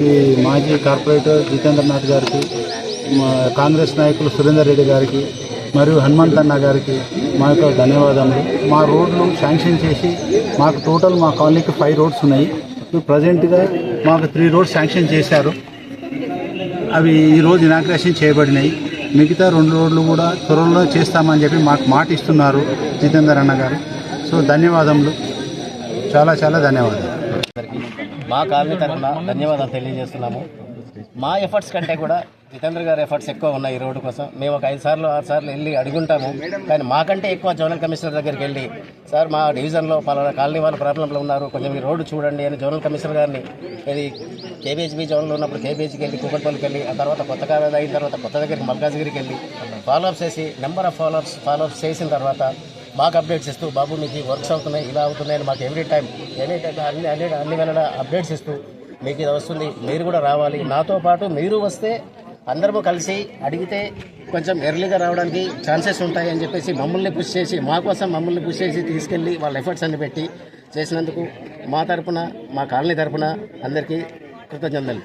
ఈ మాజీ కార్పొరేటర్ జితేంద్రనాథ్ గారికి, మా కాంగ్రెస్ నాయకులు సురేందర్ రెడ్డి గారికి మరియు హనుమంత్ అన్న గారికి మా యొక్క ధన్యవాదములు. మా రోడ్లు శాంక్షన్ చేసి మాకు టోటల్ మా కాలనీకి 5 రోడ్స్ ఉన్నాయి. ఇప్పుడు ప్రజెంట్గా మాకు 3 రోడ్స్ శాంక్షన్ చేశారు. అవి ఈరోజు ఇనాగ్రేషన్ చేయబడినాయి. మిగతా 2 రోడ్లు కూడా త్వరలో చేస్తామని చెప్పి మాకు మాట ఇస్తున్నారు జితేందర్ అన్న గారు. సో ధన్యవాదములు, చాలా చాలా ధన్యవాదాలు. మా కాలనీ తరఫున ధన్యవాదాలు తెలియజేస్తున్నాము. మా ఎఫర్ట్స్ కంటే కూడా జితేంద్ర గారి ఎఫర్ట్స్ ఎక్కువ ఉన్నాయి ఈ రోడ్డు కోసం. మేము ఒక 5 సార్లు 6 సార్లు వెళ్ళి అడుగుంటాము. కానీ మాకంటే ఎక్కువ జోనల్ కమిషనర్ దగ్గరికి వెళ్ళి, సార్ మా డివిజన్లో పలానా కాలనీ వాళ్ళు ప్రాబ్లంలో ఉన్నారు, కొంచెం ఈ రోడ్డు చూడండి అని జోనల్ కమిషనర్ గారిని, ఇది కేబీహెచ్బీ జోన్లో ఉన్నప్పుడు కేబీహెచ్కి వెళ్ళి కూకట్పల్లికి వెళ్ళి, ఆ తర్వాత కొత్త కాలేజ్ అయిన తర్వాత కొత్త దగ్గరికి మల్కాజ్గిరికి వెళ్ళి ఫాలోఅప్స్ చేసి నెంబర్ ఆఫ్ ఫాలోఅప్స్ చేసిన తర్వాత మాకు అప్డేట్స్ ఇస్తూ, బాబు మీకు వర్క్స్ అవుతున్నాయి, ఇలా అవుతున్నాయని మాకు ఎనీ టైం అన్ని వేళ అప్డేట్స్ ఇస్తూ, మీకు ఇది వస్తుంది, మీరు కూడా రావాలి, నాతో పాటు మీరు వస్తే అందరము కలిసి అడిగితే కొంచెం ఎర్లీగా రావడానికి ఛాన్సెస్ ఉంటాయి అని చెప్పేసి మమ్మల్ని పుష్ చేసి, మా కోసం మమ్మల్ని పుష్ చేసి తీసుకెళ్ళి వాళ్ళ ఎఫర్ట్స్ అన్ని పెట్టి చేసినందుకు మా తరపున, మా కాలనీ తరపున అందరికీ కృతజ్ఞతలు.